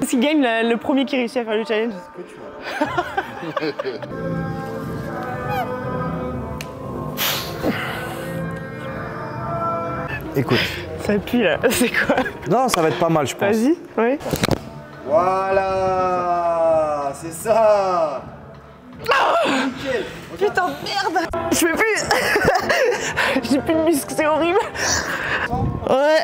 S'il gagne le premier qui réussit à faire le challenge. Écoute. Ça pue là, c'est quoi? Non, ça va être pas mal, je pense. Vas-y, oui. Voilà, c'est ça. Oh putain de merde. Je peux plus. J'ai plus de muscles, c'est horrible. Ouais.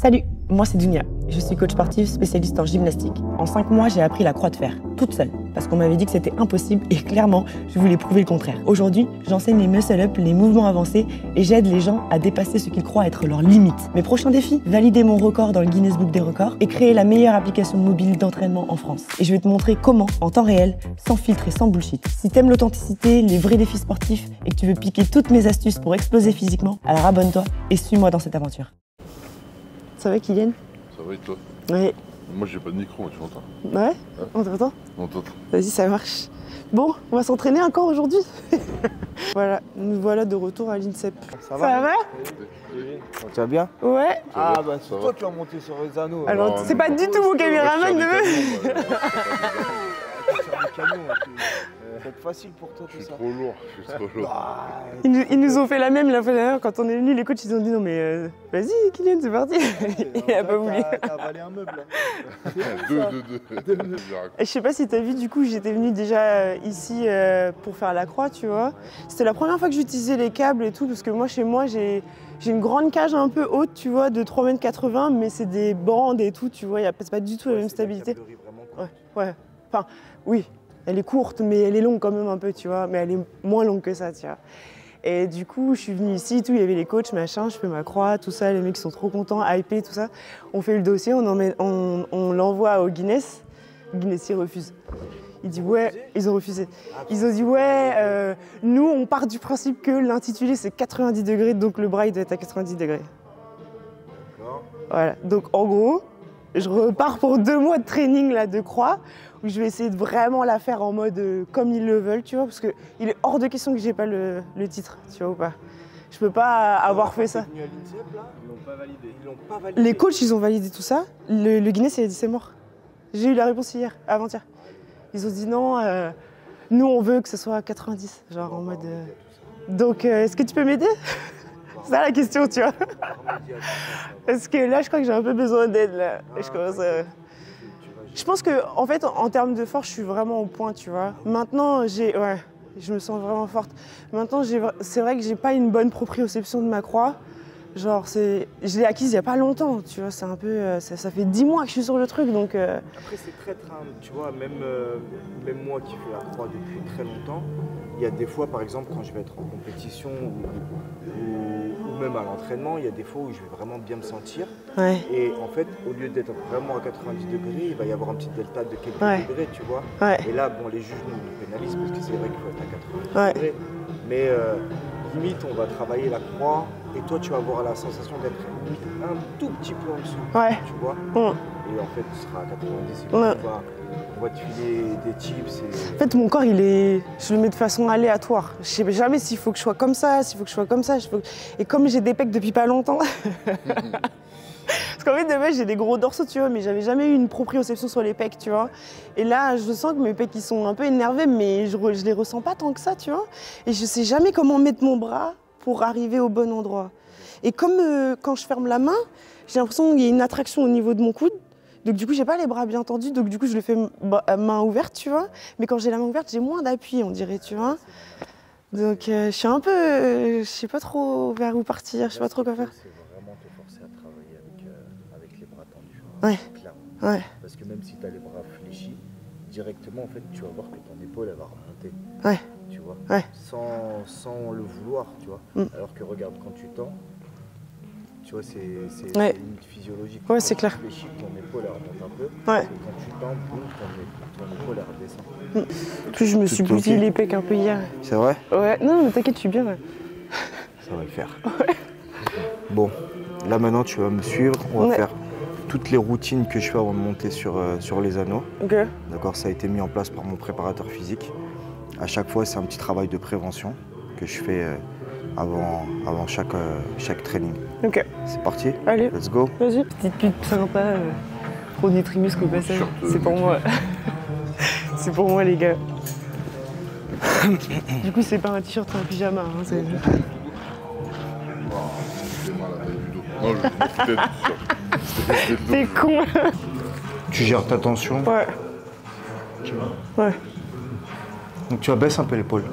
Salut, moi c'est Dunia. Je suis coach sportif spécialiste en gymnastique. En 5 mois, j'ai appris la croix de fer, toute seule, parce qu'on m'avait dit que c'était impossible et clairement, je voulais prouver le contraire. Aujourd'hui, j'enseigne les muscle-up, les mouvements avancés et j'aide les gens à dépasser ce qu'ils croient être leurs limites. Mes prochains défis, valider mon record dans le Guinness Book des records et créer la meilleure application mobile d'entraînement en France. Et je vais te montrer comment, en temps réel, sans filtre et sans bullshit. Si t'aimes l'authenticité, les vrais défis sportifs et que tu veux piquer toutes mes astuces pour exploser physiquement, alors abonne-toi et suis-moi dans cette aventure. Ça va, Kylian? Ça va et toi? Ouais. Moi j'ai pas de micro, tu m'entends? Ouais, on t'entend? On t'entend. Vas-y, ça marche. Bon, on va s'entraîner encore aujourd'hui. Voilà, nous voilà de retour à l'INSEP. Ça va? Tu vas bien? Ouais. Ah bah c'est toi qui as monté sur les anneaux. Alors, c'est pas du tout mon caméraman, ne veut. C'est facile pour toi tout ça. Je suis trop lourd, Ils nous ont fait la même la fois dernière quand on est venu, les coachs ils ont dit non mais vas-y Kylian c'est parti. Il a pas voulu. T'as avalé un meuble là. Deux. Je sais pas si t'as vu, du coup j'étais venue déjà ici pour faire la croix, tu vois. C'était la première fois que j'utilisais les câbles et tout, parce que moi chez moi j'ai une grande cage un peu haute, tu vois, de 3,80 m, mais c'est des bandes et tout, tu vois, c'est pas du tout la même stabilité. Ouais. Enfin, oui. Elle est courte, mais elle est longue quand même un peu, tu vois. Mais elle est moins longue que ça, tu vois. Et du coup, je suis venue ici, tout, il y avait les coachs, machin, je fais ma croix, tout ça, les mecs sont trop contents, hypés, tout ça. On fait le dossier, on l'envoie au Guinness. Le Guinness, il refuse. Il dit ouais, ils ont refusé. Ils ont dit ouais, nous, on part du principe que l'intitulé, c'est 90 degrés, donc le bras, il doit être à 90 degrés. Voilà, donc en gros, je repars pour 2 mois de training là, de croix, où je vais essayer de vraiment la faire en mode comme ils le veulent, tu vois, parce qu'il est hors de question que j'ai pas le titre, tu vois ou pas. Je peux pas avoir fait ça. Ils l'ont pas validé. Les coachs, ils ont validé tout ça. Le Guinness, il a dit c'est mort. J'ai eu la réponse hier, avant-hier. Ils ont dit non, nous on veut que ce soit 90, genre en mode... Donc, est-ce que tu peux m'aider? C'est ça la question, tu vois. Parce que là, je crois que j'ai un peu besoin d'aide, là. Je commence à... Je pense que, en fait, en termes de force, je suis vraiment au point, tu vois. Maintenant, je me sens vraiment forte. Maintenant, c'est vrai que j'ai pas une bonne proprioception de ma croix. Genre, je l'ai acquise il y a pas longtemps, tu vois. C'est un peu, ça fait 10 mois que je suis sur le truc, donc... Après, c'est très, tu vois, même moi qui fais la croix depuis très longtemps, il y a des fois, par exemple, quand je vais être en compétition ou même à l'entraînement, il y a des fois où je vais vraiment bien me sentir. Ouais. Et en fait, au lieu d'être vraiment à 90 degrés, il va y avoir un petit delta de quelques degrés, tu vois. Ouais. Et là, bon, les juges nous pénalisent parce que c'est vrai qu'il faut être à 90 degrés. Mais limite, on va travailler la croix et toi, tu vas avoir la sensation d'être un tout petit peu en dessous, tu vois. Et en fait, tu seras à 90 et on va te filer des tips. En fait, mon corps, je le mets de façon aléatoire. Je sais jamais s'il faut que je sois comme ça, s'il faut que je sois comme ça. Et comme j'ai des pecs depuis pas longtemps, parce qu'en fait, de base, j'ai des gros dorsaux, tu vois, mais j'avais jamais eu une proprioception sur les pecs, tu vois. Et là, je sens que mes pecs, ils sont un peu énervés, mais je les ressens pas tant que ça, tu vois. Et je sais jamais comment mettre mon bras pour arriver au bon endroit. Et comme quand je ferme la main, j'ai l'impression qu'il y a une attraction au niveau de mon coude. Donc du coup, j'ai pas les bras bien tendus, donc du coup, je le fais main ouverte, tu vois. Mais quand j'ai la main ouverte, j'ai moins d'appui, on dirait, tu vois. Donc je suis un peu... je sais pas trop vers où partir, je sais pas trop quoi faire. C'est vraiment te forcer à travailler avec les bras tendus. Ouais. Clairement. Ouais. Parce que même si tu as les bras fléchis, directement, en fait, tu vas voir que ton épaule, elle va remonter. Ouais. Tu vois. Ouais. Sans le vouloir, tu vois. Alors que regarde, quand tu tends, tu vois, c'est une physiologique. Ouais, c'est clair. Quand tu fléchis, ton épaule, elle remonte un peu. Ouais. Et quand tu tends, ton épaule, elle redescend. En plus, je me suis bousillé les pecs un peu hier. C'est vrai? Ouais. Non, mais t'inquiète, je suis bien, ouais. Ça va le faire. Ouais. Bon, là maintenant, tu vas me suivre. On va faire toutes les routines que je fais avant de monter sur les anneaux. Ok. D'accord, ça a été mis en place par mon préparateur physique. À chaque fois, c'est un petit travail de prévention que je fais avant chaque training. Ok. C'est parti? Allez. Let's go. Vas-y. Petite pute sympa. Produit Trimusque au passage. C'est pour moi. C'est pour moi, les gars. Du coup, c'est pas un t-shirt, c'est un pyjama. Hein, c'est... Non, je m'en foutais du t-shirt. T'es con. Tu gères ta tension. Ouais. Tu vois. Ouais. Donc tu abaisses un peu l'épaule.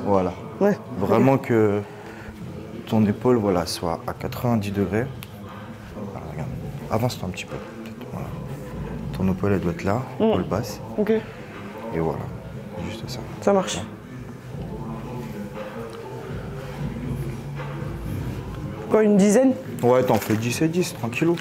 Voilà. Ouais. Vraiment que ton épaule voilà, soit à 90 degrés. Voilà, regarde. Avance-toi un petit peu. Voilà. Ton épaule elle doit être là, épaule basse. Ok. Et voilà. Juste ça. Ça marche. Quoi, une dizaine? Ouais, t'en fais 10 et 10, tranquillou.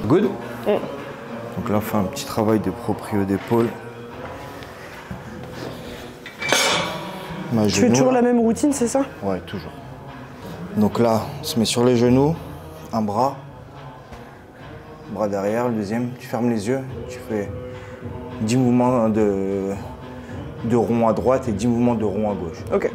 Good. Donc là, on fait un petit travail de proprio d'épaule. Tu fais toujours la même routine, c'est ça? Ouais, toujours. Donc là, on se met sur les genoux, un bras derrière, le deuxième, tu fermes les yeux, tu fais 10 mouvements de rond à droite et 10 mouvements de rond à gauche. Ok.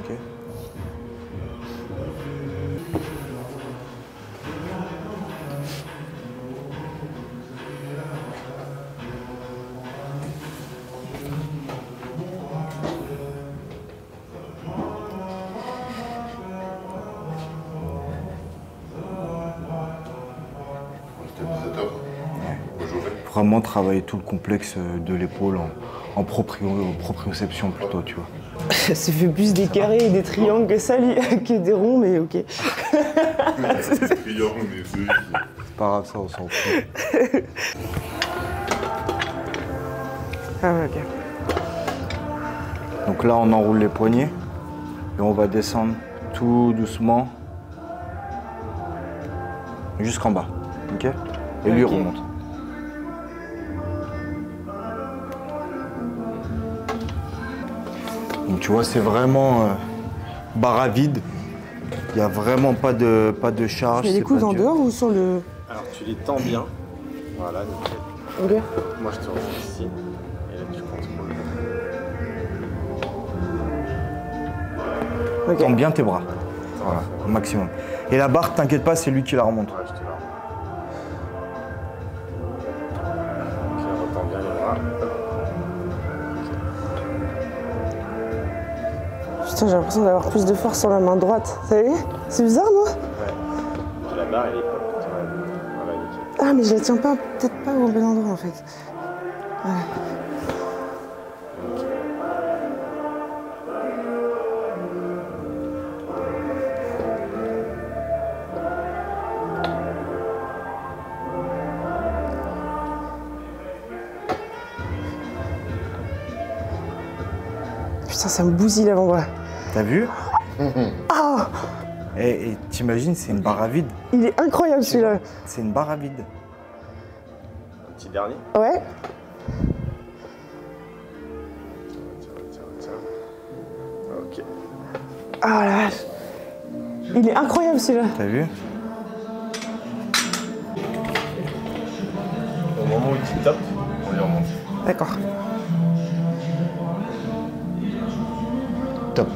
Vraiment travailler tout le complexe de l'épaule en proprioception plutôt, tu vois. Ça fait plus des carrés et des triangles que ça, que des ronds, mais ok. C'est triangle, mais c'est pas grave, ça, on s'en fout. Ah ouais, ok. Donc là, on enroule les poignets et on va descendre tout doucement jusqu'en bas, ok? Et lui remonte. Donc tu vois, c'est vraiment barre à vide. Il n'y a vraiment pas de charge. Tu mets les coudes en dehors ou sur le... Alors tu les tends bien. Voilà, nickel. Ok. Moi je te remets ici. Et là tu contrôles. Ok. Tends bien tes bras. Voilà, au maximum. Et la barre, t'inquiète pas, c'est lui qui la remonte. Ouais, je te la remets. Ok, retends bien les bras. Putain, j'ai l'impression d'avoir plus de force sur la main droite. T'as vu? C'est bizarre, non? Ouais. La barre elle est pas. Voilà, nickel. Ah, mais je la tiens pas, peut-être pas au bon endroit en fait. Ouais. Putain, ça me bousille l'avant-bras. T'as vu? Ah! Et t'imagines, c'est une barre à vide. Il est incroyable celui-là. C'est une barre à vide. Un petit dernier. Ouais. Tiens. Ok. Ah la vache. Il est incroyable celui-là. T'as vu? Au moment où tu tapes, on lui remonte. D'accord. Top.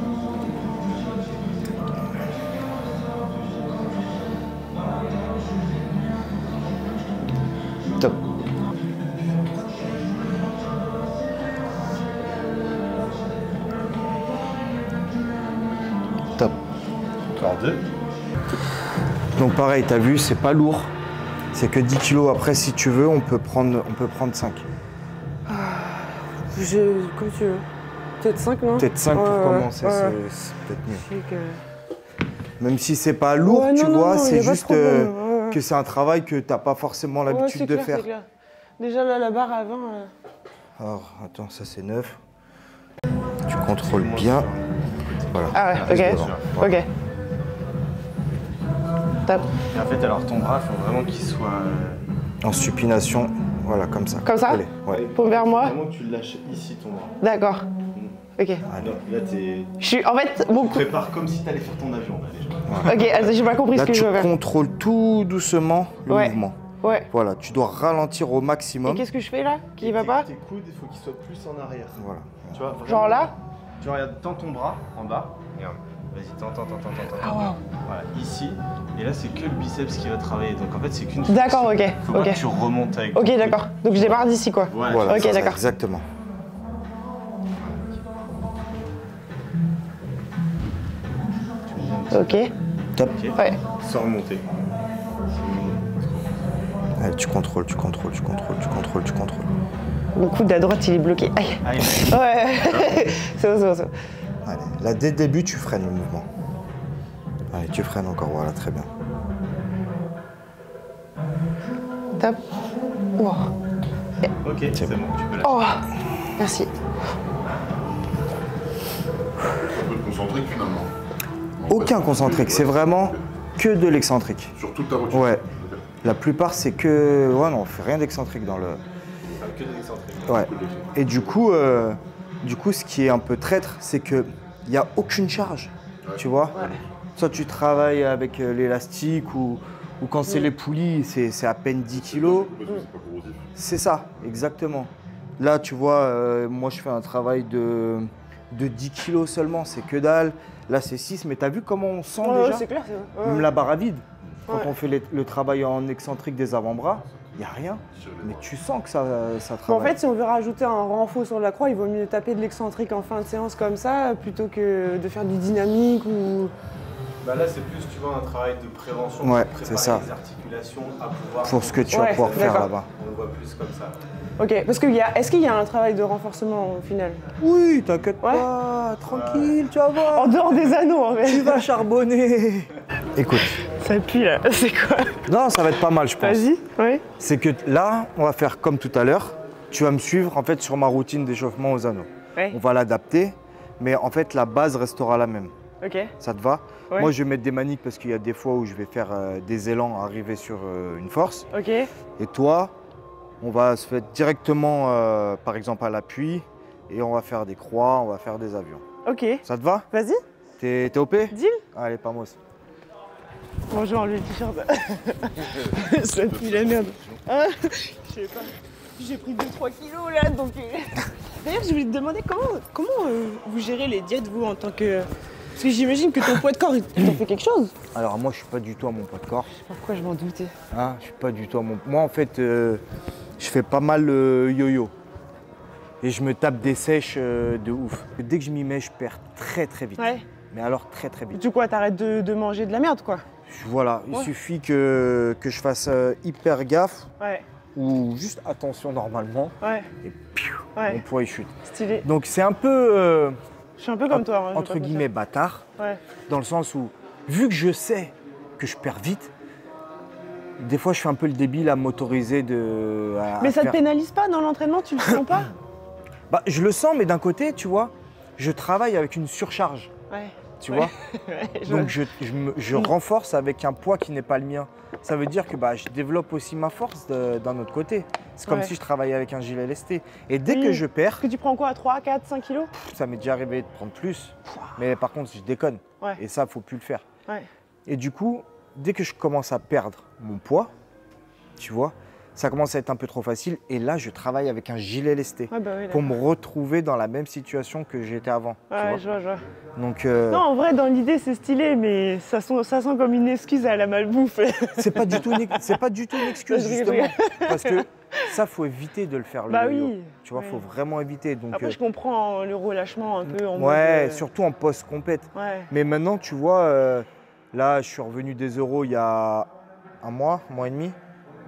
Top. Top. Encore deux. Donc pareil, t'as vu, c'est pas lourd. C'est que 10 kilos. Après, si tu veux, on peut prendre 5. Comme tu veux. Peut-être 5, non? Peut-être 5 pour commencer, c'est peut-être mieux. Même si c'est pas lourd, tu vois, c'est juste que c'est un travail que t'as pas forcément l'habitude de faire. Clair. Déjà là, la barre avant... Alors, attends, ça c'est 9. Tu contrôles bien. Voilà. Ah ouais, ok. Voilà. Ok. Top. Et en fait, alors ton bras, il faut vraiment qu'il soit... En supination, voilà, comme ça. Comme ça? Allez, ouais. Paume vers moi? Vraiment que tu lâches ici ton bras. D'accord. Ok. Donc là, t'es... Je suis... En fait, mon coup... Prépare comme si t'allais faire ton avion, là, déjà. Ok, attends, j'ai pas compris Là, ce que je veux faire. tu contrôles tout doucement le mouvement. Ouais. Voilà, tu dois ralentir au Et maximum. qu'est-ce que je fais là? Qui va pas? Tes coudes, il faut qu'ils soient plus en arrière. Voilà. Tu vois, vraiment, Genre là? Tu regardes, tends ton bras en bas. Regarde. Vas-y, tente. Ah, wow. Voilà, ici. Et là, c'est que le biceps qui va travailler. Donc en fait, c'est qu'une. D'accord, ok. Faut pas que tu remontes avec. Ok, d'accord. Donc je démarre d'ici, quoi. Ouais. Voilà, ok, d'accord. Exactement. Ok. Top. Ok. Ouais. Sans remonter. Allez, tu contrôles. Mon coude à droite, il est bloqué. Aïe. Aïe. Ouais. C'est bon. Allez, là, dès le début, tu freines le mouvement. Allez, tu freines encore, voilà, très bien. Top. Wow. Ok, c'est bon, tu peux lâcher. Oh. Merci. Un peu de concentrique finalement. Aucun concentrique, c'est vraiment que de l'excentrique. Sur toute ta routine. Ouais. La plupart, c'est que... Ouais, non, on fait rien d'excentrique dans le... Que des excentriques. Ouais. Et du coup, ce qui est un peu traître, c'est qu'il n'y a aucune charge, tu vois. Ouais. Soit tu travailles avec l'élastique ou quand c'est les poulies, c'est à peine 10 kilos. Parce que c'est pas corrosif. C'est ça, exactement. Là, tu vois, moi, je fais un travail de 10 kilos seulement, c'est que dalle. Là, c'est 6, mais t'as vu comment on sent déjà? c'est clair. Même la barre à vide. Quand Ouais. on fait le travail en excentrique des avant-bras, il n'y a rien. Mais tu sens que ça Bon, en travaille. fait, si on veut rajouter un renfort sur la croix, il vaut mieux taper de l'excentrique en fin de séance comme ça, plutôt que de faire du dynamique ou... Bah là, c'est plus, tu vois, un travail de prévention. Ouais, pour c'est préparer ça. les articulations à pouvoir. Pour ce que tu vas Ouais, pouvoir faire d'accord. là-bas. On le voit plus comme ça. Ok, parce est-ce qu'il y a un travail de renforcement au final? Oui, t'inquiète Ouais. pas, tranquille, tu vas voir. En dehors des anneaux, en fait. Tu vas charbonner. Écoute, Ça pue là, c'est quoi? non, ça va être pas mal, je pense. Vas-y, ouais. C'est que là, on va faire comme tout à l'heure. Tu vas me suivre en fait sur ma routine d'échauffement aux anneaux. Ouais. On va l'adapter, mais en fait, la base restera la même. Ok. Ça te va? Ouais. Moi, je vais mettre des maniques parce qu'il y a des fois où je vais faire des élans arriver sur une force. Ok. Et toi, on va se faire directement, par exemple, à l'appui. Et on va faire des croix, on va faire des avions. Ok. Ça te va? Vas-y, T'es OP? deal. Allez, pas moi. Bonjour, enlever le t-shirt. Ça pue la merde. Ah, je sais pas. J'ai pris 2-3 kilos là, donc... D'ailleurs, je voulais te demander comment vous gérez les diètes, vous, en tant que... Parce que j'imagine que ton poids de corps, il t'en fait quelque chose. Alors moi, je suis pas du tout à mon poids de corps. Je sais pas pourquoi je m'en doutais. Hein, je suis pas du tout à mon... Moi, en fait, je fais pas mal le yo-yo. Et je me tape des sèches de ouf. Dès que je m'y mets, je perds très très vite. Ouais. Mais alors très très vite. Du coup, t'arrêtes de manger de la merde, quoi. Voilà, il Ouais. suffit que je fasse hyper gaffe Ouais, ou juste attention normalement ouais, et piou, mon ouais. poids il chute. Stylé. Donc c'est un peu Je suis un peu comme toi. hein, je vais entre pas te guillemets bâtard mentir. Ouais. dans le sens où vu que je sais que je perds vite, des fois je fais un peu le débile à m'autoriser à Mais ça te faire... pénalise pas dans l'entraînement, tu le sens pas? Bah, je le sens, mais d'un côté, tu vois, je travaille avec une surcharge, Ouais. tu Ouais. vois. Ouais, Donc je renforce avec un poids qui n'est pas le mien. Ça veut dire que bah, je développe aussi ma force d'un autre côté. C'est comme Ouais. si je travaillais avec un gilet lesté. Et dès Oui. que je perds, Est-ce que tu prends quoi, 3, 4, 5 kilos? ça m'est déjà arrivé de prendre plus. Mais par contre, je déconne. Ouais. Et ça, faut plus le faire. Ouais. Et du coup, dès que je commence à perdre mon poids, tu vois, ça commence à être un peu trop facile. Et là, je travaille avec un gilet lesté Ouais, bah oui, pour d'accord. me retrouver dans la même situation que j'étais avant. tu Ouais, vois. je vois, je vois. Donc, Non, en vrai, dans l'idée, c'est stylé, mais ça sent comme une excuse à la malbouffe. c'est pas du tout une excuse, Je justement. rigole. Parce que ça, faut éviter de le faire. Bah yo-yo. oui. Tu vois, Oui. faut vraiment éviter. Donc, Après, je comprends le relâchement un peu en ouais, mode, surtout en post-compète. Ouais. Mais maintenant, tu vois, là, je suis revenu des euros il y a un mois et demi.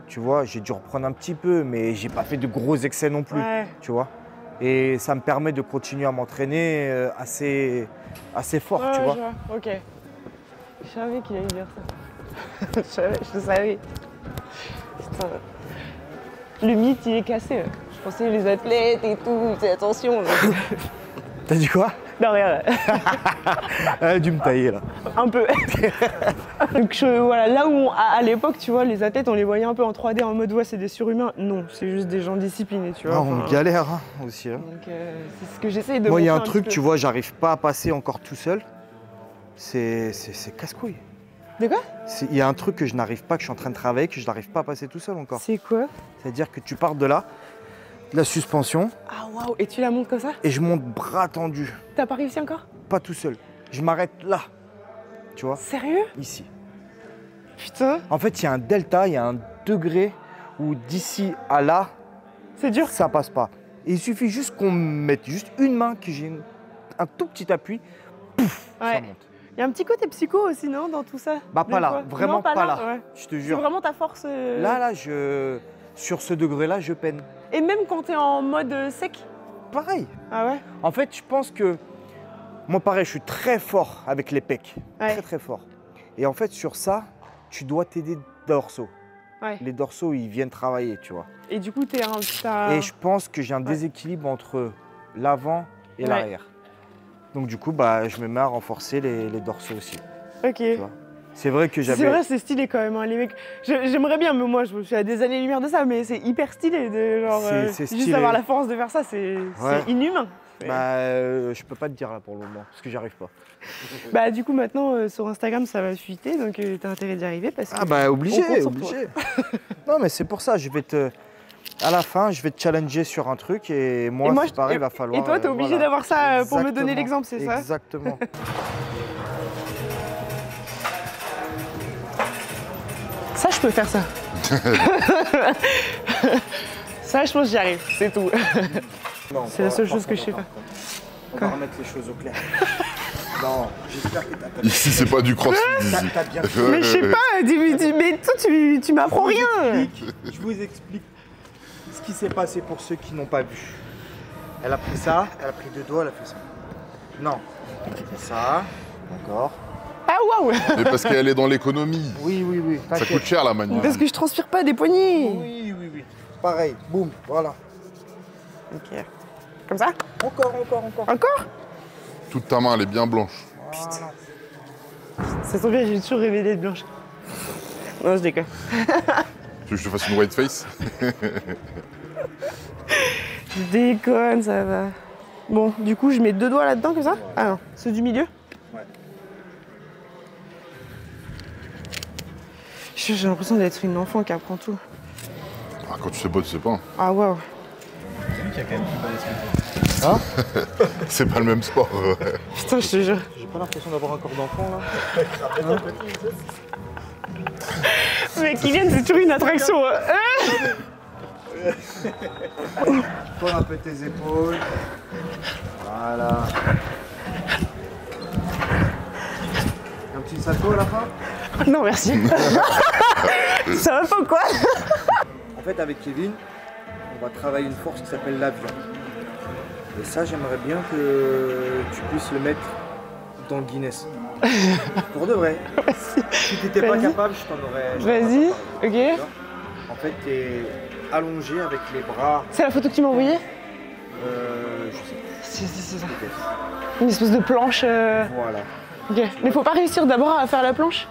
Tu vois, j'ai dû reprendre un petit peu, mais j'ai pas fait de gros excès non plus. Ouais. Tu vois. Et ça me permet de continuer à m'entraîner assez fort, Ouais, tu vois. je vois. Ok. Je savais qu'il allait dire ça. je le savais. Putain. Le mythe, il est cassé. Je pensais les athlètes et tout, c'est attention. T'as dit quoi? Non, rien. Elle a dû me tailler là. Un peu. Donc voilà, là où à l'époque, tu vois, les athlètes, on les voyait un peu en 3D en mode ouais, c'est des surhumains. Non, c'est juste des gens disciplinés, tu vois. Ah, on Enfin, galère hein, aussi. Hein. donc c'est ce que j'essaye de Moi, il y a un montrer truc, petit tu peu. vois, j'arrive pas à passer encore tout seul. C'est casse-couille. De quoi? Il y a un truc que je n'arrive pas, que je suis en train de travailler, que je n'arrive pas à passer tout seul encore. C'est quoi? C'est-à-dire que tu pars de là, de la suspension, Ah waouh, et tu la montes comme ça? et je monte bras tendu. T'as pas réussi encore? Pas tout seul. je m'arrête là. Tu vois? Sérieux? Ici. Putain. En fait, il y a un delta, il y a un degré où d'ici à là, c'est dur. Ça passe pas. Et il suffit juste qu'on mette juste une main, que j'ai un tout petit appui, pouf, ça monte. Il y a un petit côté psycho aussi, non, dans tout ça? Bah pas là, vraiment pas là. Ouais. Je te jure. C'est vraiment ta force. Là, sur ce degré-là, je peine. Et même quand t'es en mode sec? Pareil. Ah ouais? En fait, je pense que moi, pareil, je suis très fort avec les pecs, très très fort. Et en fait, sur ça, tu dois t'aider dorsaux. Ouais. Les dorsaux, ils viennent travailler, tu vois. Et du coup, Et je pense que j'ai un déséquilibre entre l'avant et l'arrière. Donc du coup, bah, je me mets à renforcer les dorsaux aussi. Ok. C'est vrai que j'avais... C'est vrai, c'est stylé quand même, hein, les mecs. J'aimerais bien, mais moi, je suis à des années-lumière de ça, mais c'est hyper stylé de genre... c'est stylé. Juste avoir la force de faire ça, c'est inhumain. Bah, je peux pas te dire là pour le moment, parce que j'y arrive pas. Bah du coup, maintenant, sur Instagram, ça va fuiter, donc t'as intérêt d'y arriver parce que... Ah bah, obligé. Non, mais c'est pour ça, à la fin, je vais te challenger sur un truc et moi, c'est pareil, il va falloir... Et toi, t'es obligé d'avoir ça pour me donner l'exemple, c'est ça? Exactement. Ça, je peux faire ça. Ça, je pense que j'y arrive, c'est tout. C'est la seule chose que je sais pas. On va remettre les choses au clair. Non, j'espère que t'as... Ici, c'est pas du crossfit. T'as bien fait. Mais je sais pas, mais toi, tu m'apprends rien. Je vous explique ce qui s'est passé pour ceux qui n'ont pas vu. Elle a pris ça, elle a pris 2 doigts, elle a fait ça. Non, elle a fait ça, encore. Ah waouh! Mais parce qu'elle est dans l'économie. Oui. Ça coûte cher la manière. Parce que je transpire pas des poignets. Oui. Pareil, boum, voilà. Ok. Comme ça? Encore. Encore? Toute ta main, elle est bien blanche. Voilà. Putain. Ça tombe bien, j'ai toujours rêvé d'être blanche. Non, je déconne. Tu veux que je te fasse une white face? Je déconne, ça va. Bon, du coup, je mets 2 doigts là-dedans, comme ça? Ah non, ceux du milieu? Ouais. J'ai l'impression d'être une enfant qui apprend tout. Ah, quand tu sais pas, tu sais pas. Ah waouh. C'est lui qui a quand même plus balèze que toi. Hein? C'est pas le même sport. Putain, je te jure. J'ai pas l'impression d'avoir un corps d'enfant là. Mais qui viennent, c'est toujours une attraction. Tourne un peu tes épaules. Voilà. Un petit salto à la fin? Non, merci. Ça va pas ou quoi? En fait, avec Kevin, on va travailler une force qui s'appelle l'avion. Et ça, j'aimerais bien que tu puisses le mettre dans le Guinness. Pour de vrai. Si tu n'étais pas capable, je t'en aurais... Vas-y, ok. En fait, tu es allongé avec les bras... C'est la photo que tu m'as envoyée? Je sais pas. C'est ça. Une espèce de planche... Voilà. Ok. Mais faut pas réussir d'abord à faire la planche?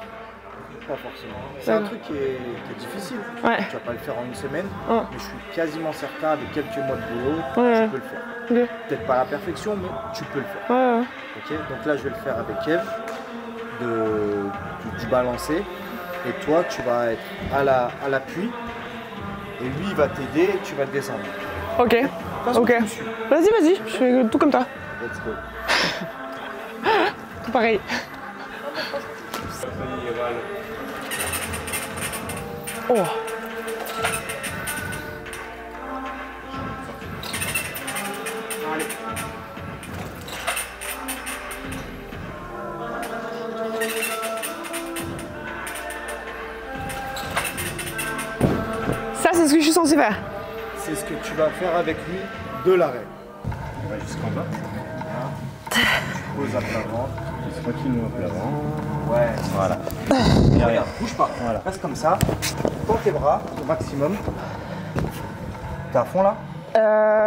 Pas forcément. C'est un truc qui est difficile. Ouais. Tu vas pas le faire en une semaine, Ouais. mais je suis quasiment certain, avec quelques mois de boulot, Ouais. tu peux le faire. Ok. Peut-être pas à la perfection, mais tu peux le faire. Ouais. Ok. Donc là, je vais le faire avec Kev, du balancer. Et toi, tu vas être à l'appui. Et lui, il va t'aider et tu vas descendre. Ok. Ok. Vas-y, je fais tout comme toi. Let's go. Tout pareil. Oh. Allez. Ça, c'est ce que je suis censée faire. C'est ce que tu vas faire avec lui de l'arrêt. On va jusqu'en bas. Tu poses à plat ventre. C'est tranquillement à plat ventre. Ouais. Voilà. Et regarde, bouge pas. Voilà. Reste comme ça. Tends tes bras au maximum. T'es à fond là?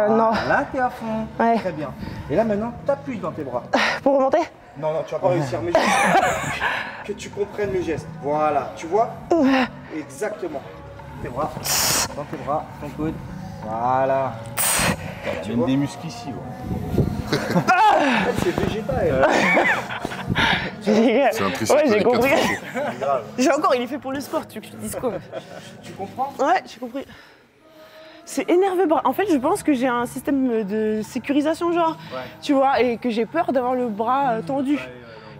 Non. Là, t'es à fond. Ouais. Très bien. Et là, maintenant, t'appuies dans tes bras. Pour remonter? Non, tu vas pas réussir, mais que tu comprennes le geste. Voilà, tu vois? Exactement. Tes bras, dans tes bras, ton coude. Voilà. Tu as des muscles ici. Ouais. En fait, c'est végétal. C'est un triceps. Ouais, j'ai compris. Grave. J'ai encore, il est fait pour le sport, tu veux que je te dise quoi? Tu comprends? Ouais, j'ai compris. C'est énervé. En fait, je pense que j'ai un système de sécurisation, genre, tu vois, et que j'ai peur d'avoir le bras tendu.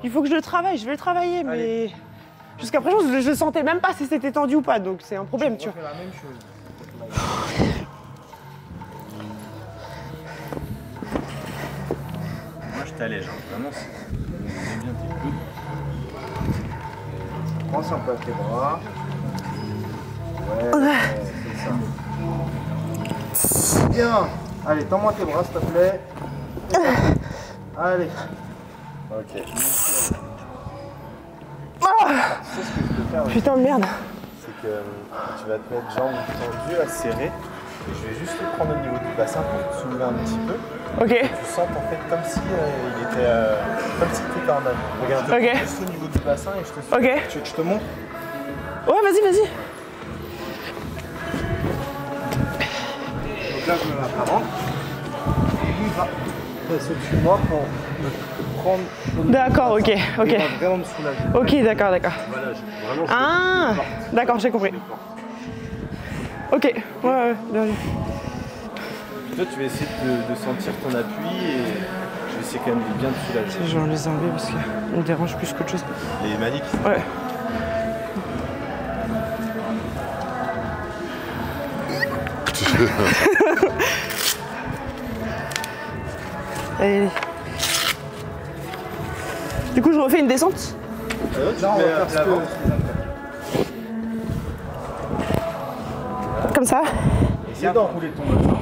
Il faut que je le travaille, je vais le travailler, mais jusqu'à présent, je sentais même pas si c'était tendu ou pas, donc c'est un problème, tu vois. La même chose. Moi, je t'allège, hein. Vraiment, c'est bien tes coudes. Prends un peu à tes bras. Ouais, c'est ça. Bien. Allez, tends-moi tes bras, s'il te plaît. Allez. Ok. Tu sais ce que je peux faire aussi, Putain de merde. c'est que tu vas te mettre jambes tendues, à serrer. Et je vais juste te prendre au niveau du bassin pour te soulever un petit peu. Ok. Tu sens en fait comme si il était comme si tu étais en avion. Regarde, je te prends juste au niveau du bassin et je te soulève. Ok. Tu veux que je te montre? Ouais, vas-y, vas-y. Donc là, je me mets à l'avant. Et lui, il va passer au-dessus de moi pour me prendre. D'accord, ok, Il ok. va vraiment me soulager. Ok, d'accord, d'accord. Voilà, vraiment. Ah, d'accord, j'ai compris. Ok, ouais, bien vu. Toi, tu vas essayer de sentir ton appui et je vais essayer quand même de bien te soulager. Je vais les enlever parce qu'ils me dérangent plus qu'autre chose. Les maniques. Ouais. Allez. Du coup, je refais une descente. Là, on va faire ce que. Comme ça. Essaye d'enrouler ton bassin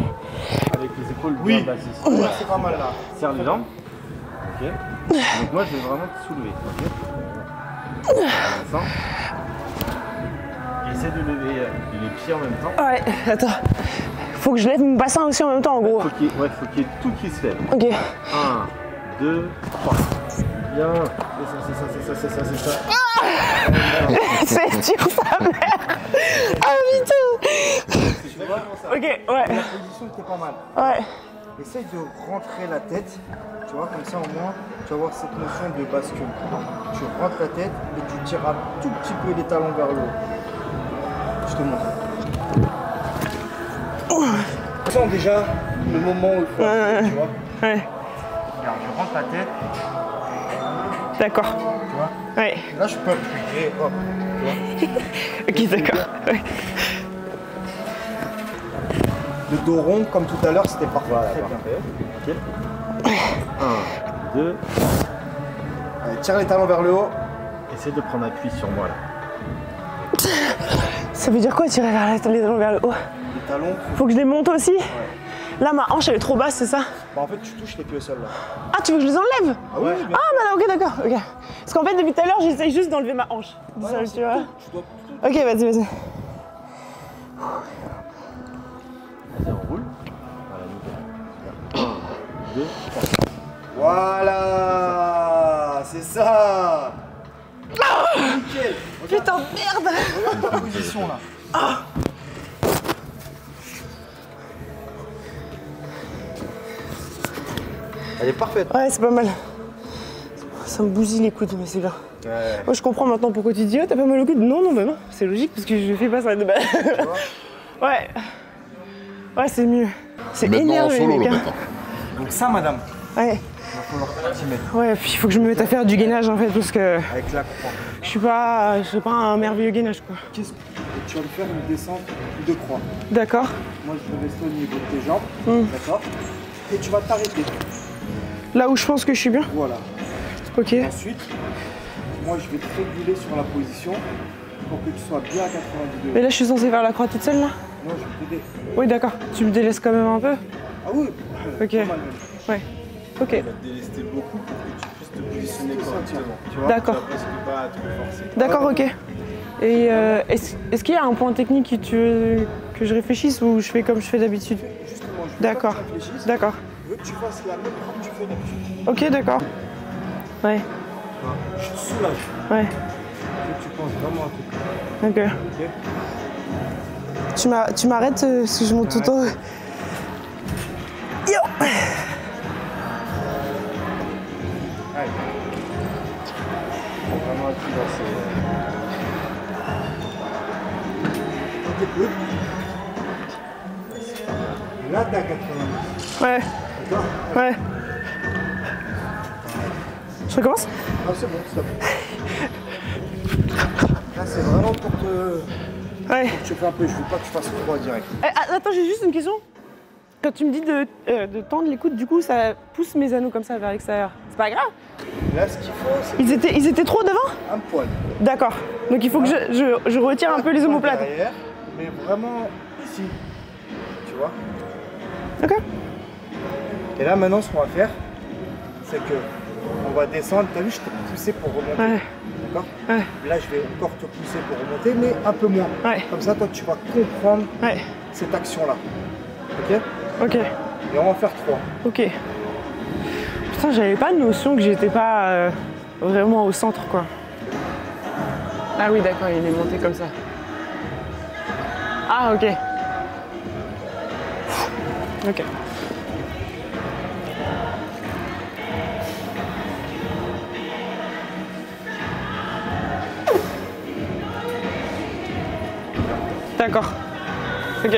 avec les épaules bien basses ici. Ouais, c'est pas mal là. Serre les jambes. Ok. Donc moi, je vais vraiment te soulever. Ok. Bassin. Essaie de lever les pieds en même temps. Ouais, attends. Faut que je lève mon bassin aussi en même temps, en gros. Faut qu'il y ait tout qui se lève. Ok. 1, 2, 3. Bien. C'est ça. C'est dur, sa mère. Ah putain. Ok, ouais. La position était pas mal. Ouais. Essaye de rentrer la tête. Tu vois, comme ça au moins, tu vas avoir cette notion de bascule. Tu rentres la tête et tu tires un tout petit peu les talons vers le haut. Je te montre. Tu sens déjà le moment où il faut appuyer, tu vois. Ouais. Regarde, je rentre la tête, D'accord. tu vois. Ouais. Et là, je peux appuyer, hop, tu vois. Ok, d'accord. Ouais. Le dos rond, comme tout à l'heure, c'était parfait. Voilà, Très bien. parfait. Ok. 1, 2. Allez, tire les talons vers le haut. Essaie de prendre appui sur moi là. Ça veut dire quoi tirer les talons vers le haut? Les talons, Faut que je les monte aussi? Là, ma hanche, elle est trop basse, c'est ça? bah, en fait, tu touches les pieds au sol là. Ah, tu veux que je les enlève? Ah oui, Ah, bah ok, d'accord. Ok. Parce qu'en fait, depuis tout à l'heure, j'essaye juste d'enlever ma hanche. Du sol, tu vois? Tu dois. Ok, vas-y, vas-y. Vas-y, on roule. Voilà, nickel. 1, 2, 3. Voilà, c'est ça. Nickel. Putain, merde! Regarde ta position là. Elle est parfaite. Ouais, c'est pas mal. Ça me bousille les coudes, mais c'est bien. Ouais. Moi, je comprends maintenant pourquoi tu dis, oh, t'as pas mal au coude. Non, non, bah non, c'est logique parce que je fais pas ça de base. Ouais. Ouais, c'est mieux. C'est Maintenant en énervé, solo mec. le hein. maintenant. Donc ça, madame, Ouais. il va falloir que tu mettes Ouais, puis il faut que je me mette à faire du gainage en fait parce que avec la croix. je suis pas un merveilleux gainage quoi. Qu'est-ce que tu vas me faire une descente de croix. D'accord. Moi, je vais rester au niveau de tes jambes, d'accord. Et tu vas t'arrêter. Là où je pense que je suis bien. Voilà. Ok. Ensuite, moi, je vais te réguler sur la position pour que tu sois bien à 90 Mais degrés. là, je suis censée faire la croix toute seule là. Non, je vais t'aider. Oui, d'accord. Tu me délaisses quand même un peu. Ah oui. Ok. Pas mal même. Ouais. Ok. Il va te délester beaucoup pour que tu puisses te positionner correctement. Tu vois, D'accord. tu vas presque pas à trop forcer. D'accord, ok. Et est-ce qu'il y a un point technique que tu veux que je réfléchisse ou je fais comme je fais d'habitude? Justement, je veux D'accord. pas que tu réfléchisses. D'accord. Je veux que tu fasses la même chose que tu fais d'habitude. Ok, d'accord. Ouais. Je te soulage. Ouais. Je veux que tu penses vraiment à tout. Ok. Ok. Tu m'arrêtes si je monte tout le temps. Yo. Allez. Vraiment à tout là, c'est. T'écoutes. Là, t'as 90. Ouais. D'accord. Ouais. Je recommence? Non, c'est bon, stop. Là, c'est vraiment pour te... Ouais. Pour que tu fais un peu, je veux pas que tu fasses froid direct. Attends, j'ai juste une question. Quand tu me dis de tendre les coudes, du coup, ça pousse mes anneaux comme ça vers l'extérieur. C'est pas grave? Là, ce qu'il faut, c'est... Ils étaient trop devant? Un poil. D'accord. Donc il faut que je retire un peu les omoplates. Derrière, mais vraiment ici. Tu vois? Ok. Et là, maintenant, ce qu'on va faire, c'est que on va descendre. T'as vu, je t'ai poussé pour remonter. Ouais. D'accord? Ouais. Là, je vais encore te pousser pour remonter, mais un peu moins. Ouais. Comme ça, toi, tu vas comprendre Ouais. cette action-là. Ok? Ok. Et on va en faire 3. Ok. Putain, j'avais pas de notion que j'étais pas vraiment au centre, quoi. Ah oui, d'accord, il est monté comme ça. Ah, ok. Ok. D'accord. Ok.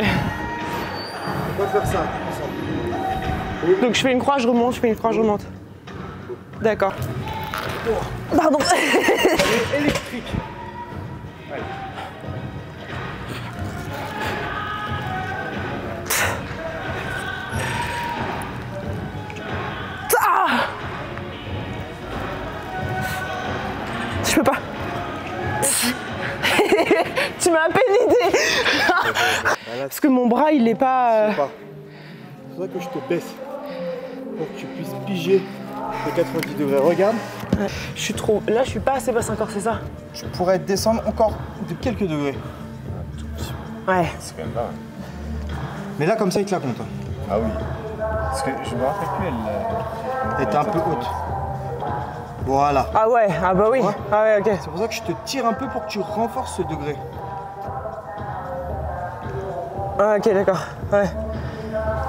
On va faire ça ensemble. Donc je fais une croix, je remonte, je fais une croix, je remonte. D'accord. Pardon. Électrique. Allez. Ah, je peux pas. Tu m'as à peine aidé. Parce que mon bras, il est pas... Il faudrait que je te baisse pour que tu puisses piger les 90 degrés. Regarde. Je suis trop... Là, je suis pas assez basse encore, c'est ça? Je pourrais descendre encore de quelques degrés. Ouais. C'est quand même pas. Mais là, comme ça, il te la compte. Ah oui. Parce que je me rappelle plus, Elle était un peu haute. Voilà. Ah ouais, ah bah oui. Ouais. Ah ouais, ok. C'est pour ça que je te tire un peu pour que tu renforces ce degré. Ah, ok, d'accord. Ouais.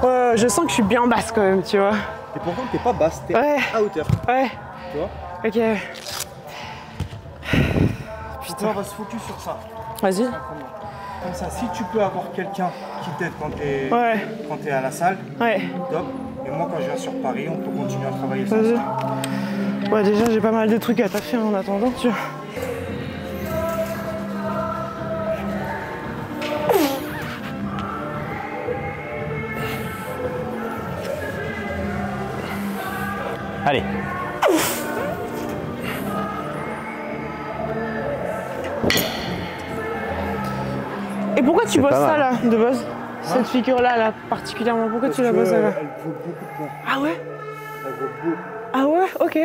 Ouais, je sens que je suis bien basse quand même, tu vois. Et pourtant, t'es pas basse, t'es Ouais. à hauteur. Ouais. Tu vois? Ok. Putain, on va se focus sur ça. Vas-y. Comme ça, si tu peux avoir quelqu'un qui t'aide quand t'es à la salle, Ouais. top. Et moi, quand je viens sur Paris, on peut continuer à travailler ça. Vas-y. Ouais, déjà, j'ai pas mal de trucs à taffer en attendant, tu vois. Allez. Et pourquoi tu bosses pas ça mal. là, de base? Cette figure-là, là, particulièrement, pourquoi tu la bosses là? Elle vaut beaucoup de points. Ah ouais? Elle vaut beaucoup. Ah ouais? Ok.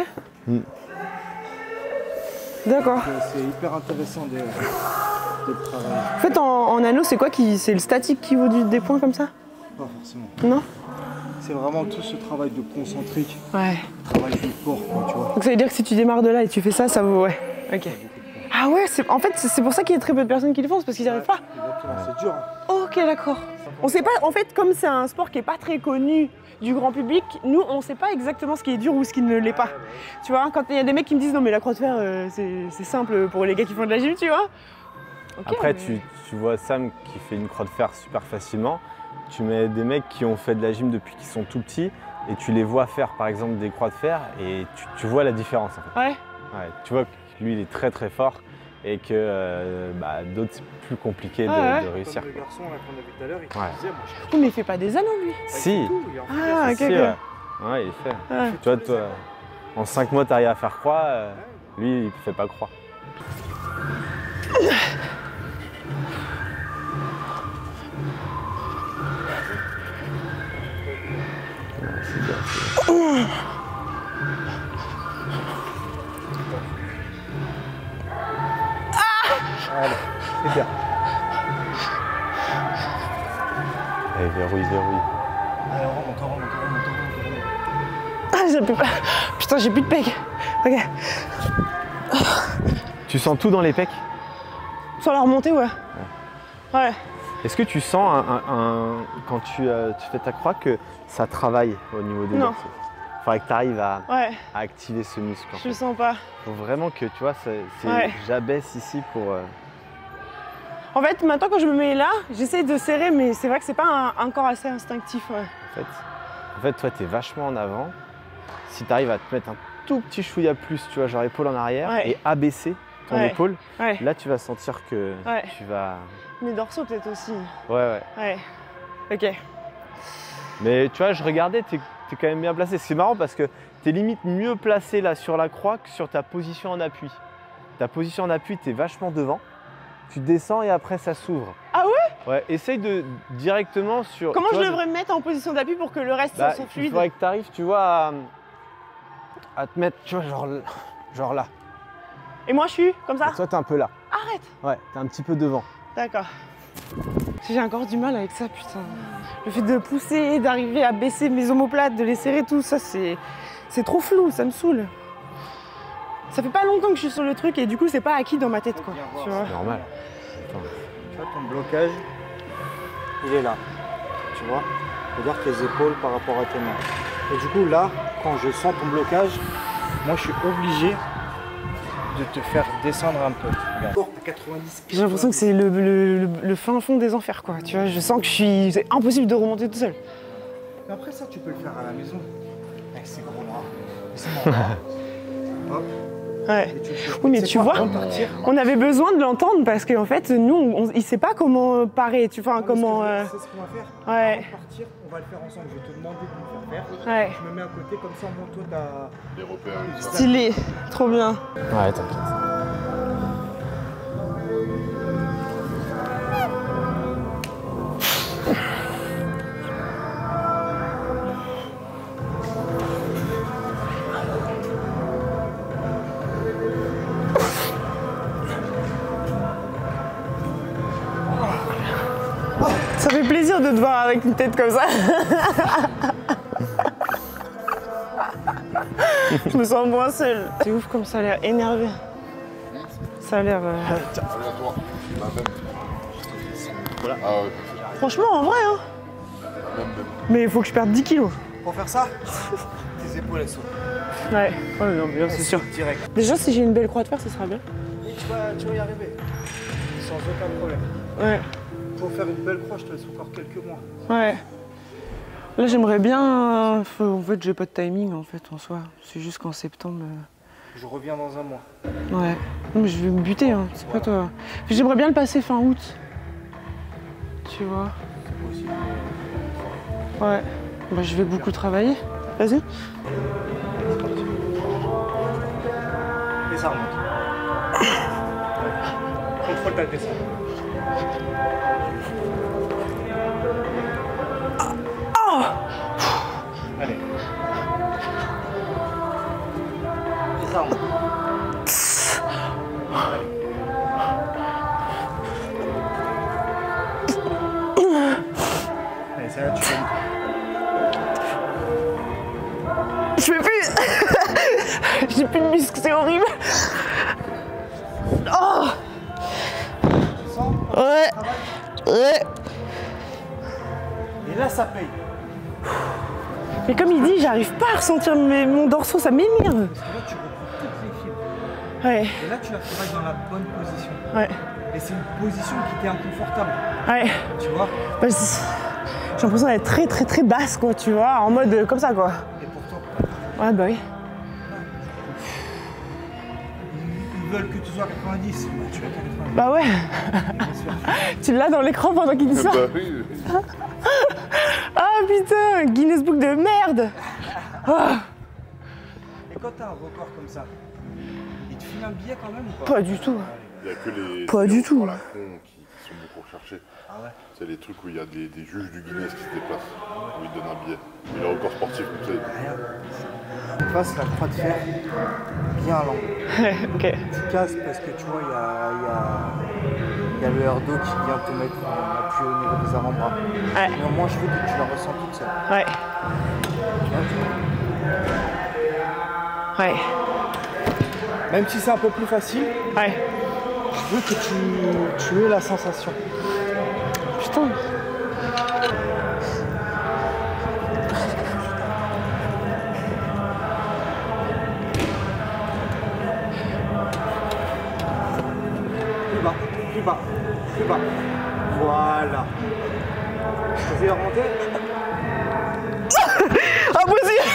D'accord. C'est hyper intéressant de travailler. En fait, en anneau, c'est quoi qui... C'est le statique qui vaut des points comme ça? Pas forcément. Non? C'est vraiment tout ce travail de concentrique, Ouais. travail du corps, quoi, tu vois. Donc ça veut dire que si tu démarres de là et tu fais ça, ça vaut... Ouais. Ok. Ah ouais, en fait, c'est pour ça qu'il y a très peu de personnes qui le font, c'est parce qu'ils n'y arrivent pas. Exactement, c'est dur. Hein. Ok, d'accord. On sait pas, en fait, comme c'est un sport qui est pas très connu du grand public, nous, on sait pas exactement ce qui est dur ou ce qui ne l'est pas. Tu vois, quand il y a des mecs qui me disent non mais la croix de fer, c'est simple pour les gars qui font de la gym, tu vois. Okay, Après, mais... tu vois Sam qui fait une croix de fer super facilement. Tu mets des mecs qui ont fait de la gym depuis qu'ils sont tout petits et tu les vois faire par exemple des croix de fer et tu vois la différence en fait. Ouais. Ouais, tu vois que lui il est très très fort et que d'autres c'est plus compliqué de réussir. Comme le garçon là qu'on a vu tout à l'heure, il te Ouais. disait, moi je Oui, mais il fait pas des anneaux lui. Si, Ah, ok, si, ok. ouais. Ouais, il fait. Ouais. Tu vois, toi, en 5 mois t'arrives à faire croix, lui il fait pas croix. Allez, c'est bien. Allez, verrouille. Allez, on remonte. Ah, j'ai plus... Putain, j'ai plus de pec. Ok. Tu sens tout dans les pecs? Sur la remontée, ouais. Ouais. Est-ce que tu sens quand tu fais ta croix que ça travaille au niveau des Non. dorsaux? Il faudrait que tu arrives à activer ce muscle. Je le sens pas. Faut vraiment que tu vois, j'abaisse ici pour. En fait, maintenant quand je me mets là, j'essaie de serrer, mais c'est vrai que c'est pas un corps assez instinctif. Ouais. En fait, toi, tu es vachement en avant. Si tu arrives à te mettre un tout petit chouïa plus, tu vois, genre épaule en arrière, et abaisser ton épaule, là tu vas sentir que tu vas... Mes dorsaux peut-être aussi. Ouais. Ok. Mais tu vois, je regardais, t'es quand même bien placé. C'est marrant parce que t'es limite mieux placé là sur la croix que sur ta position en appui. Ta position en appui, t'es vachement devant. Tu descends et après ça s'ouvre. Ah ouais? Ouais, essaye de directement sur... Comment je devrais me mettre en position d'appui pour que le reste soit fluide? Il faudrait que tu arrives, tu vois, à te mettre, tu vois, genre là. Et moi je suis comme ça? Et toi t'es un peu là. Arrête! Ouais, t'es un petit peu devant. D'accord. J'ai encore du mal avec ça, putain. Le fait de pousser, d'arriver à baisser mes omoplates, de les serrer, tout ça, c'est trop flou, ça me saoule. Ça fait pas longtemps que je suis sur le truc et du coup c'est pas acquis dans ma tête, quoi. Tu vois. C'est normal. Tu vois, ton blocage, il est là. Tu vois? Regarde tes épaules par rapport à tes mains. Et du coup là, quand je sens ton blocage, moi je suis obligé de te faire descendre un peu. Regarde. 90. J'ai l'impression que c'est le fin fond des enfers, quoi. Tu vois, je sens que c'est impossible de remonter tout seul. Mais après ça, tu peux le faire à la maison. Avec ces gros bras. C'est mon bras. Hop. Ouais. Oui, mais tu vois, on avait besoin de l'entendre parce qu'en fait, nous, il sait pas comment parer, tu vois, comment... C'est ce qu'on va faire. Ouais. Avant de partir, on va le faire ensemble. Je vais te demander de nous faire faire. Ouais. Je me mets à côté, comme ça, moi, toi, t'as... Des repères. Stylé, trop bien. Ouais, t'inquiète. Ça fait plaisir de te voir avec une tête comme ça. Je me sens moins seule. C'est ouf comme ça a l'air énervé. Ça a l'air... Allez, à toi. La même. Voilà. Ah ouais. Franchement, en vrai, hein. Même. Mais il faut que je perde 10 kilos. Pour faire ça, tes épaules, elles sont Ouais, non, bien c'est sûr. direct. Déjà, si j'ai une belle croix de fer, ce sera bien. Et tu vas y arriver. Sans aucun problème. Ouais. Pour faire une belle croix, je te laisse encore quelques mois. Ouais. Là, j'aimerais bien... En fait, j'ai pas de timing, en fait, en soi. C'est juste qu'en septembre... Je reviens dans un mois. Ouais. Non, mais je vais me buter, hein. C'est pas toi. J'aimerais bien le passer fin août. Tu vois. C'est possible. Ouais. Bah, je vais beaucoup travailler. Vas-y. Et ça remonte. Contrôle ta descente. Allez. Et ça remonte. Allez, ça là, tu fais. Je peux plus. J'ai plus de muscles, c'est horrible. Oh. Tu sens? Ouais. Ouais. Et là, ça paye. Mais comme il dit, j'arrive pas à ressentir mon dorsaux, ça m'énerve. Parce que là, tu reprends toutes les fibres. Ouais. Et là, tu la travailles dans la bonne position. Ouais. Et c'est une position qui t'est inconfortable. Ouais. Tu vois? Bah, j'ai l'impression d'être très très très basse, quoi, tu vois, en mode comme ça, quoi. Et pourtant, Ouais, bah oui. ils veulent que tu sois à 90. Bah, tu vas à 90. Bah ouais. Bien sûr. Tu l'as dans l'écran pendant qu'il dit ça? Bah oui. Ah putain, Guinness Book de merde. Ah. Et quand t'as un record comme ça, il te file un billet quand même ou pas? Pas du tout. Il n'y a que les. Pas du tout. À la con qui sont beaucoup recherchés. Ah ouais? C'est les trucs où il y a des juges du Guinness qui se déplacent, où ils donnent un billet. Mais le record sportif, comme ça, il... Fasse la croix de fer bien à l'angle. Ok. Tu casses parce que tu vois, il y a le air d'eau qui vient te mettre en appui au niveau des avant-bras. Ouais. Mais au moins, je veux que tu la ressens toute seule. Ouais. Ouais. Même si c'est un peu plus facile, Ouais. je veux que tu aies la sensation. Putain. Plus bas, plus bas, plus bas. Voilà. Je te fais remonter. Impossible.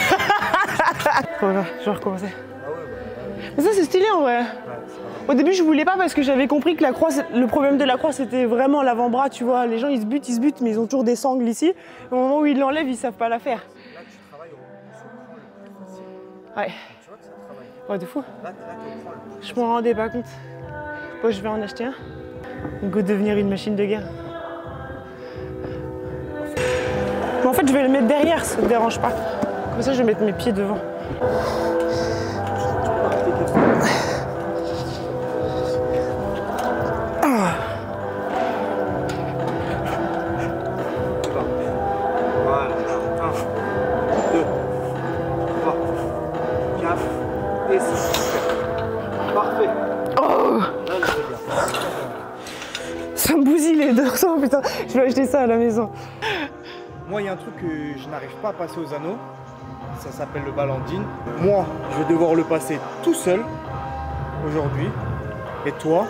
Je vais recommencer. Mais ça c'est stylé en vrai. Au début je voulais pas parce que j'avais compris que la croix, le problème de la croix c'était vraiment l'avant-bras, tu vois. Les gens ils se butent, mais ils ont toujours des sangles ici. Au moment où ils l'enlèvent, ils savent pas la faire. Là, tu travailles sur le crawl le plus facile. Ouais. Tu vois que ça travaille. Ouais, de fou. Là, t'es au crawl le plus Je m'en rendais pas compte. Bon, je vais en acheter un. Go devenir une machine de guerre. Mais en fait, je vais le mettre derrière, ça me dérange pas. Comme ça, je vais mettre mes pieds devant. Voilà. 1, 2, 3, 4 et 6. Parfait. Oh, ça me bousille les dorsaux, putain. Je vais acheter ça à la maison. Moi, il y a un truc que je n'arrive pas à passer aux anneaux. Ça s'appelle le balancine. Moi, je vais devoir le passer tout seul aujourd'hui. Et toi,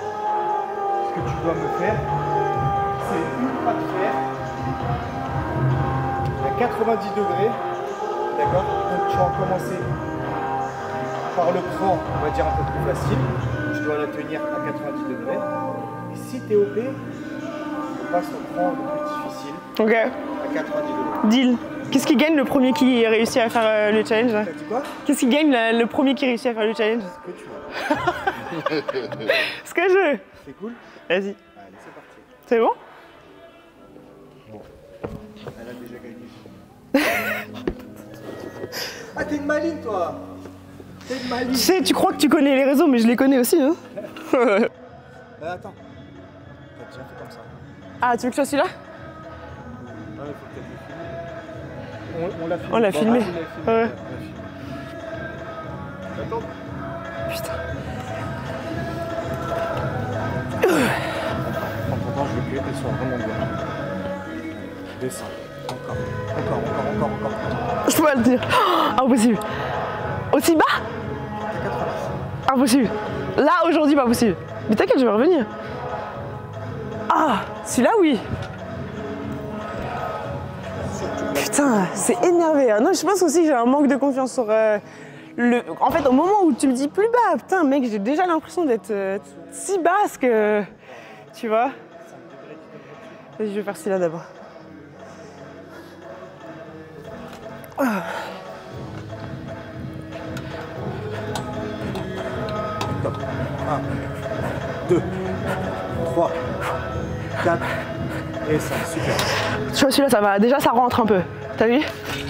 ce que tu dois me faire, c'est une pas de fer à 90 degrés. D'accord? Donc tu vas commencer par le cran, on va dire un peu plus facile. Tu dois la tenir à 90 degrés. Et si tu es OP, on passe au cran le plus difficile. Ok. À 90 degrés. Deal. Qu'est-ce qui gagne le premier qui réussit à faire le challenge? T'as dit quoi? Qu'est-ce qui gagne le premier qui réussit à faire le challenge? Ce que tu veux. Ce que je veux. C'est cool? Vas-y. Allez, c'est parti. C'est bon? Bon. Elle a déjà gagné. Ah, t'es une maligne, toi! T'es une maligne! Tu sais, tu crois que tu connais les réseaux, mais je les connais aussi, hein. Attends. T'as déjà fait comme ça. Ah, tu veux que je sois celui-là? Ouais, faut peut-être le filmer. On l'a filmé. On l'a filmé. Ouais. Attends. Putain. En attendant, je veux qu'elle soit vraiment bien. Descends. Encore. Je peux pas le dire. Oh, impossible. Aussi bas? Impossible. Là, aujourd'hui, pas possible. Mais t'inquiète, je vais revenir. Ah, celui-là, oui. Putain, c'est énervé. Non, je pense aussi que j'ai un manque de confiance sur le... En fait, au moment où tu me dis plus bas, putain, mec, j'ai déjà l'impression d'être si basse que... Tu vois? Vas-y, je vais faire celui-là d'abord. Ah. Top. 1, 2, 3, 4 et 5. Super. Tu vois, celui-là, ça va. Déjà, ça rentre un peu. T'as vu?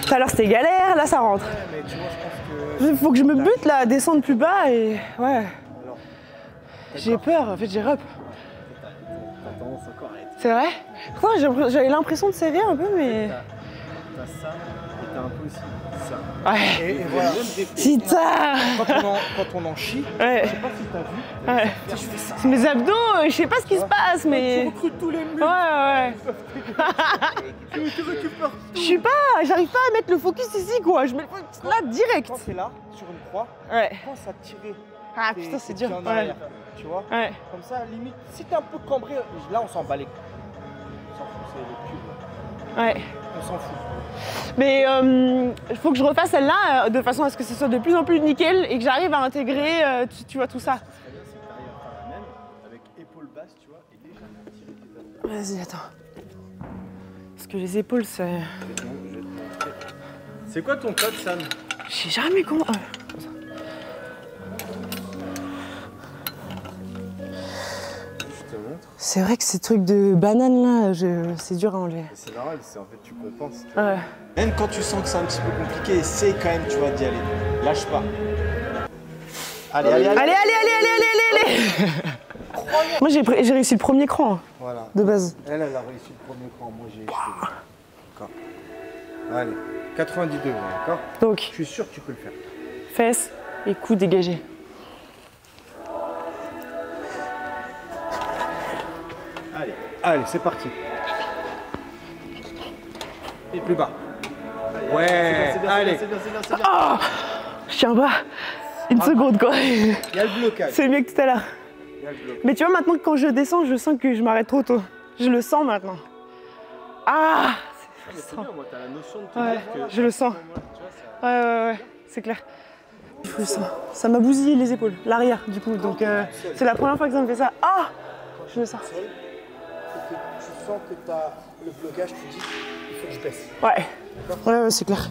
Tout à l'heure, c'était galère, là, ça rentre. Ouais, mais tu vois, je pense que... Il faut que je me bute, là, à descendre plus bas et... Ouais. J'ai peur, en fait, j'ai rep. T'as tendance encore à être... C'est vrai? Pourtant, j'avais l'impression de serrer un peu, mais... T'as ça et t'as un peu aussi ça. Ouais. Et voilà. Putain! Quand on en chie, Ouais. je sais pas si t'as vu, Ouais. je fais ça. C'est mes abdos, je sais pas ce qui se passe, mais... Tu recrutes tous les muscles. Ouais. Tu récupères tout. Je suis pas... J'arrive pas à mettre le focus ici, quoi. Je mets le focus là, direct. Quand t'es là, sur une croix, Ouais. pense à tirer. Ah, putain, c'est dur. En arrière, tu vois? Ouais. Comme ça, limite, si t'es un peu cambré, là, on s'en bat les couilles. On s'en fout, c'est le cube, là. Ouais. On s'en fout. Mais il faut que je refasse celle-là de façon à ce que ce soit de plus en plus nickel et que j'arrive à intégrer, tu vois, tout ça. Ce serait bien si t'arrives à faire la même, avec épaule basse, tu vois, et légèrement tirer tes abdos. Vas-y, attends. Parce que les épaules, c'est... Je vais te montrer. C'est quoi ton code, Sam? Je sais jamais comment... Je te montre. C'est vrai que ces trucs de banane, là, c'est dur à enlever. C'est normal, c'est en fait, tu compenses. Ouais. Même quand tu sens que c'est un petit peu compliqué, essaye quand même, tu vois, d'y aller. Lâche pas. Allez. Allez. Moi, j'ai réussi le premier cran, Voilà. de base. Elle a réussi le premier cran, moi j'ai échoué. D'accord. Allez, 90 degrés, d'accord? Donc, Je suis sûr que tu peux le faire. fesses et cou dégagé. Allez, c'est parti. Et plus bas. Ouais, allez. C'est bien. Oh, je tiens pas. Une seconde, quoi. Il y a le blocage. C'est mieux que tout à l'heure. Il y a le blocage. Mais tu vois, maintenant, quand je descends, je sens que je m'arrête trop tôt. Je le sens maintenant. Ah, c'est C'est frustrant. bien, moi, t'as la notion de te Ouais, dire que... je le sens. Tu vois, ça... Ouais. c'est clair. Ça m'a bousillé les épaules, l'arrière du coup. Donc c'est la première fois que ça me fait ça. Ah, je le sens. Et que tu sens que tu as le blocage, tu te dis, il faut que je baisse. Ouais. Ouais, c'est clair.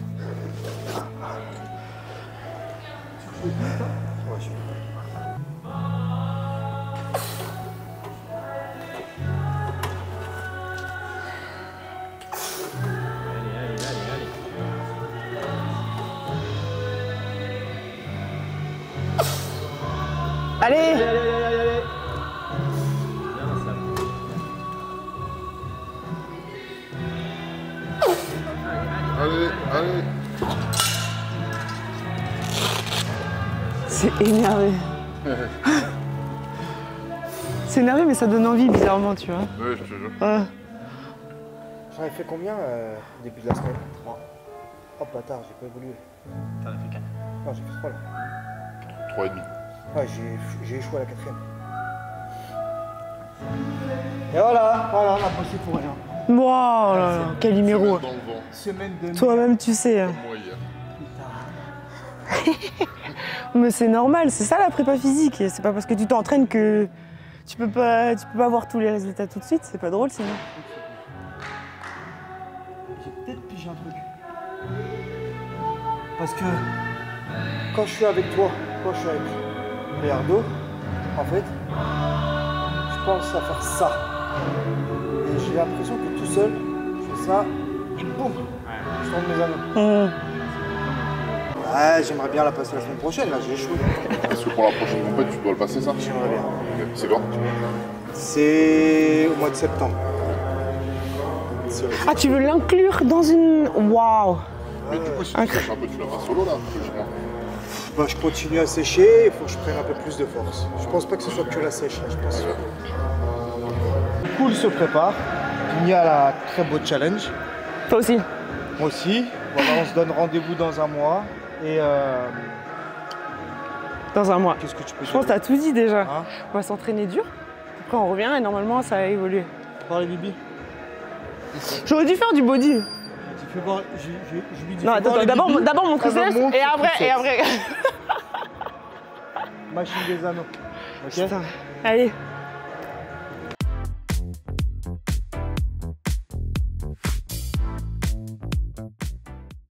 Allez. Allez. C'est énervé. C'est énervé, mais ça donne envie bizarrement, tu vois. Ouais, je te jure. J'en ai fait combien au début de la semaine? 3. Oh bâtard, j'ai pas évolué. T'en as fait 4. Non, j'ai fait 3 là. 3 et demi. Ouais, j'ai échoué à la 4e. Et voilà, on a bossé pour rien. Wow, là, là, Calimero. Dans le vent. Semaine de Toi-même, tu sais. Comme moi hier. Mais c'est normal, c'est ça la prépa physique. C'est pas parce que tu t'entraînes que tu peux pas avoir tous les résultats tout de suite. C'est pas drôle sinon. J'ai peut-être pigé un truc. Parce que quand je suis avec toi, quand je suis avec Léardo, en fait, je pense à faire ça. Et j'ai l'impression que tout seul, je fais ça et boum, je tombe mes anneaux. Ouais, j'aimerais bien la passer la semaine prochaine, là j'ai échoué. Est-ce que pour la prochaine compète, tu dois le passer ça? J'aimerais bien. Ok. C'est quand? C'est au mois de septembre. Ah, tu veux l'inclure dans une... Waouh. Mais du coup, si tu sèches un peu, tu la passes solo là, logiquement. Bah, je continue à sécher, il faut que je prenne un peu plus de force. Je pense pas que ce soit que la sèche, là, je pense. Cool se prépare. Dunia a un très beau challenge. Toi aussi. Moi aussi. Voilà, on se donne rendez-vous dans un mois. Et Dans un mois. qu'est-ce que tu peux Je dire? pense que t'as tout dit déjà. Hein? On va s'entraîner dur. Après on revient et normalement ça a évolué. Parlez Bibi. J'aurais dû faire du body. Tu fais voir, je lui dis. Non, fais voir attends, les d'abord bibis. mon Elle me triceps montre et son après. triceps. Machine des anneaux. Ok. Putain. Allez.